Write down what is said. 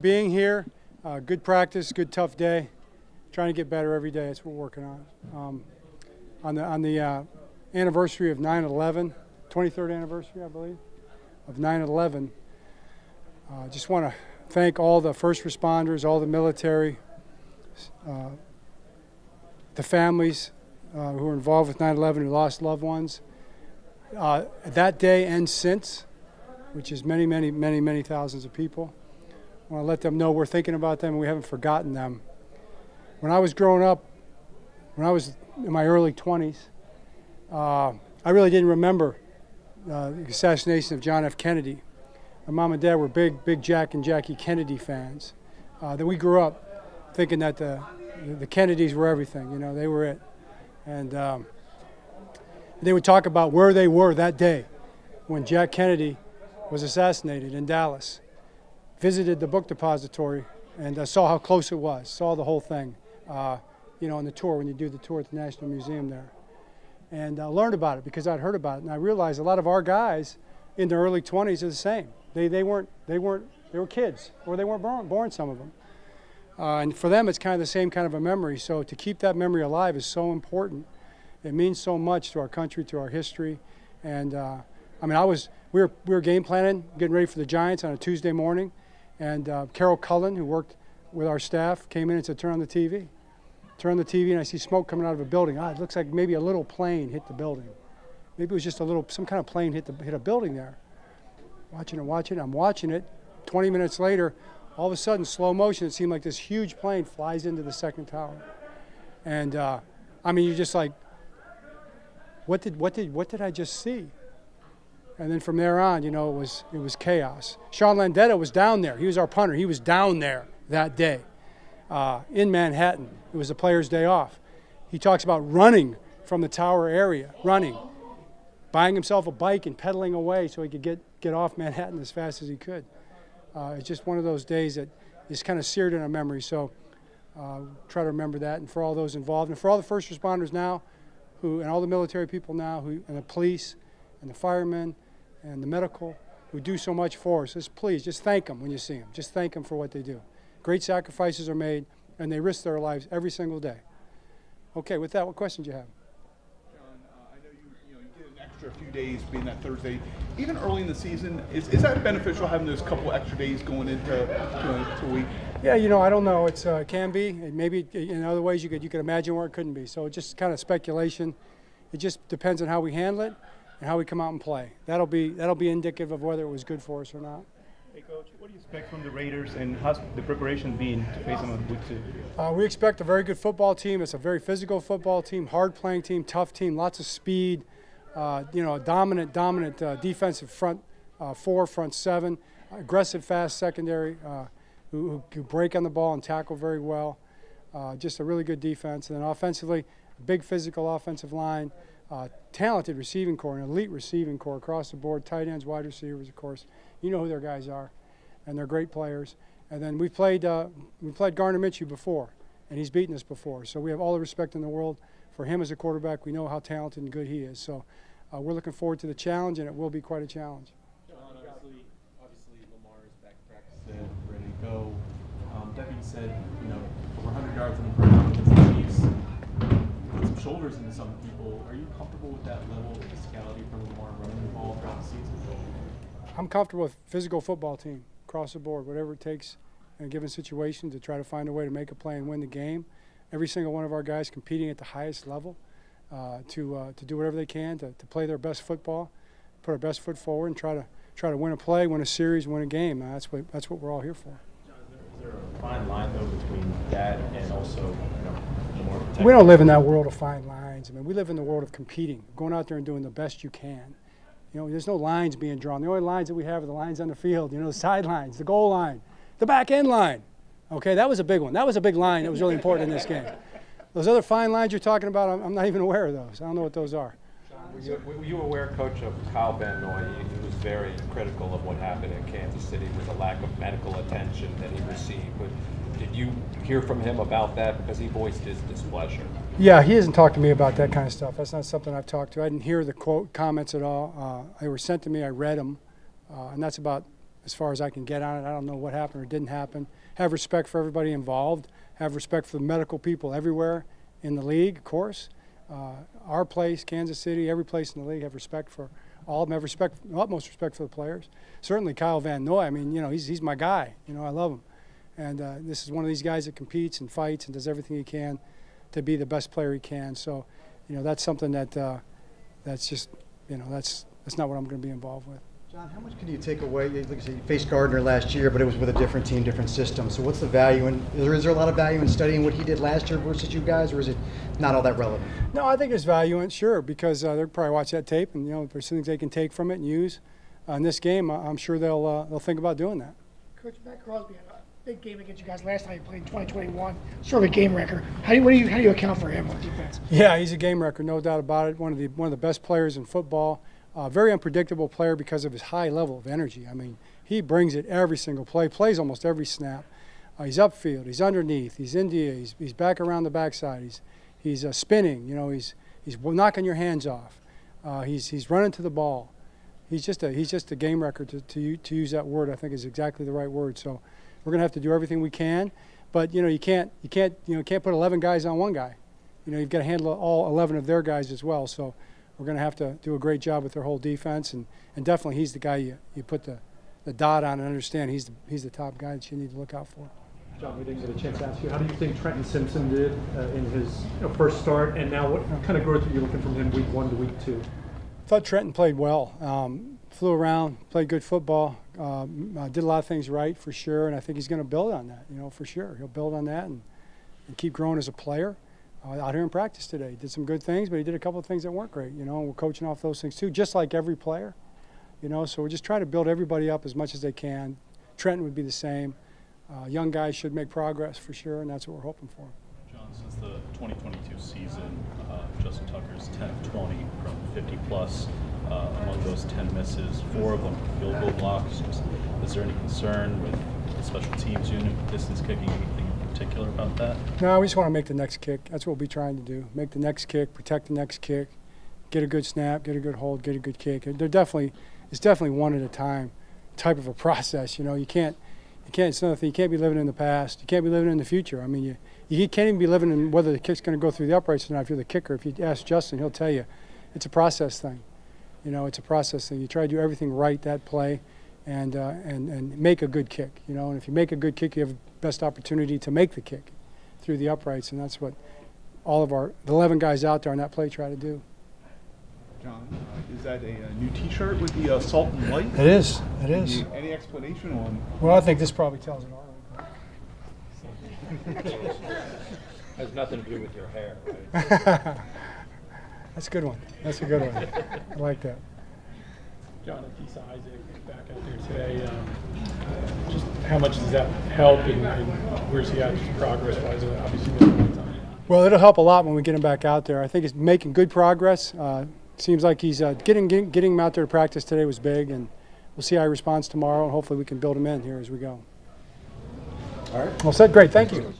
Being here, good practice, good tough day. Trying to get better every day. That's what we're working on. On the anniversary of 9/11, 23rd anniversary, I believe, of 9/11, just want to thank all the first responders, all the military, the families who were involved with 9/11 who lost loved ones. That day and since, which is many, many, many, many thousands of people. I want to let them know we're thinking about them and we haven't forgotten them. When I was growing up, when I was in my early 20s, I really didn't remember the assassination of John F. Kennedy. My mom and dad were big Jack and Jackie Kennedy fans. That we grew up thinking that the Kennedys were everything, you know, they were it. And they would talk about where they were that day when Jack Kennedy was assassinated in Dallas. Visited the book depository and saw how close it was, saw the whole thing, you know, on the tour, when you do the tour at the National Museum there. And learned about it because I'd heard about it. And I realized a lot of our guys in their early 20s are the same. They were kids, or they weren't born, some of them. And for them, it's kind of the same kind of a memory. So to keep that memory alive is so important. It means so much to our country, to our history. And I mean, we were game planning, getting ready for the Giants on a Tuesday morning. And Carol Cullen, who worked with our staff, came in and said, turn on the TV. Turn on the TV, and I see smoke coming out of a building. It looks like maybe a little plane hit the building. Maybe it was just some kind of plane hit a building there. Watching it. I'm watching it. 20 minutes later, all of a sudden, slow motion, it seemed like this huge plane flies into the second tower. And I mean, you're just like, what did I just see? And then from there on, you know, it was chaos. Sean Landeta was down there. He was our punter. He was down there that day in Manhattan. It was the players' day off. He talks about running from the tower area, buying himself a bike and pedaling away so he could get off Manhattan as fast as he could. It's just one of those days that is kind of seared in our memory. So try to remember that. And for all those involved, and for all the first responders now, and all the military people now, and the police, and the firemen, and the medical, who do so much for us, please just thank them when you see them. Just thank them for what they do. Great sacrifices are made, and they risk their lives every single day. Okay, with that, what questions do you have? John, I know you get an extra few days being that Thursday. Even early in the season, is that beneficial, having those couple extra days going into a week? Yeah, you know, I don't know. It can be. Maybe in other ways you could imagine where it couldn't be. So it's just kind of speculation. It just depends on how we handle it and how we come out and play. That'll be indicative of whether it was good for us or not. Hey, Coach, what do you expect from the Raiders, and how's the preparation been to face them in week 2? We expect a very good football team. It's a very physical football team, hard-playing team, tough team, lots of speed, you know, a dominant defensive front four, front seven, aggressive, fast secondary who break on the ball and tackle very well. Just a really good defense. And then offensively, a big physical offensive line, talented receiving core, an elite receiving core across the board, tight ends, wide receivers, of course. You know who their guys are, and they're great players. And then we played Gardner Minshew before, and he's beaten us before. So we have all the respect in the world for him as a quarterback. We know how talented and good he is. So we're looking forward to the challenge, and it will be quite a challenge. John, obviously Lamar is back to practice, ready to go. That being said, you know, over 100 yards on the ground against the Chiefs, put some shoulders into some people. Are you comfortable with that level of physicality from Lamar running the ball throughout the season? I'm comfortable with physical football team across the board, whatever it takes in a given situation to try to find a way to make a play and win the game. Every single one of our guys competing at the highest level to do whatever they can to play their best football, put our best foot forward, and try to win a play, win a series, win a game. That's what we're all here for. John, is there a fine line though between that and also, you know, the more protective? We don't live in that world of fine lines. I mean, we live in the world of competing, going out there and doing the best you can. You know, there's no lines being drawn. The only lines that we have are the lines on the field, you know, the sidelines, the goal line, the back end line. Okay, that was a big one. That was a big line that was really important in this game. Those other fine lines you're talking about, I'm not even aware of those. I don't know what those are. Were you aware, Coach, of Kyle Van Noy? He was very critical of what happened in Kansas City with the lack of medical attention that he received. But did you hear from him about that? Because he voiced his displeasure. Yeah, he hasn't talked to me about that kind of stuff. That's not something I've talked to. I didn't hear the comments at all. They were sent to me. I read them, and that's about as far as I can get on it. I don't know what happened or didn't happen. Have respect for everybody involved. Have respect for the medical people everywhere in the league, of course. Our place, Kansas City, every place in the league, have respect for all of them. Have respect, utmost respect for the players. Certainly Kyle Van Noy. I mean, he's my guy. I love him. And this is one of these guys that competes and fights and does everything he can to be the best player he can. So, that's something that that's just, that's not what I'm going to be involved with. John, how much can you take away? Like you said, you faced Gardner last year, but it was with a different team, different system. So what's the value? And is there a lot of value in studying what he did last year versus you guys, or is it not all that relevant? No, I think there's value in it, sure, because they'll probably watch that tape, and there's things they can take from it and use. In this game, I'm sure they'll think about doing that. Coach, Matt Crosby had a big game against you guys last time you played in 2021. Sort of a game wrecker. How do you account for him on defense? Yeah, he's a game wrecker, no doubt about it. One of the best players in football. Very unpredictable player because of his high level of energy. I mean, he brings it every single play, plays almost every snap. He's upfield, he's underneath, he's India, he's back around the backside, he's spinning. He's knocking your hands off. He's running to the ball. He's just a game wrecker. To use that word, I think is exactly the right word. So we're gonna have to do everything we can, but you can't put 11 guys on one guy. You've got to handle all 11 of their guys as well. So we're going to have to do a great job with their whole defense, and definitely he's the guy you put the dot on and understand he's the top guy that you need to look out for. John, we didn't get a chance to ask you, how do you think Trenton Simpson did in his first start, and now what kind of growth are you looking from him week 1 to week 2? I thought Trenton played well, flew around, played good football, did a lot of things right for sure, and I think he's going to build on that, for sure. He'll build on that and keep growing as a player. Out here in practice today, he did some good things, but he did a couple of things that weren't great, and we're coaching off those things too, just like every player, so we're just trying to build everybody up as much as they can. Trenton would be the same. Young guys should make progress for sure, and that's what we're hoping for. John, since the 2022 season, Justin Tucker's 10 of 20 from 50 plus. Among those 10 misses, 4 of them field goal blocks. Is there any concern with the special teams unit, distance kicking, anything in particular about that? No, we just want to make the next kick. That's what we'll be trying to do. Make the next kick, protect the next kick, get a good snap, get a good hold, get a good kick. It's definitely one at a time type of a process. It's nothing. You can't be living in the past. You can't be living in the future. I mean, you can't even be living in whether the kick's going to go through the uprights or not if you're the kicker. If you ask Justin, he'll tell you it's a process thing. It's a process thing. You try to do everything right that play and make a good kick. And if you make a good kick, you have the best opportunity to make the kick through the uprights, and that's what all of the 11 guys out there on that play try to do. John, is that a new T-shirt with the salt and light? It is. It is. Any explanation on? Well, I think this probably tells it all. Has nothing to do with your hair, right? That's a good one. That's a good one. I like that. John, Adisa Isaac back out there today. Just how much does that help, and where's he at progress-wise? Obviously, missed a lot of time. Well, it'll help a lot when we get him back out there. I think he's making good progress. Seems like he's getting him out there to practice today was big, and we'll see how he responds tomorrow, and hopefully we can build him in here as we go. All right. Well said. Great. Thank you.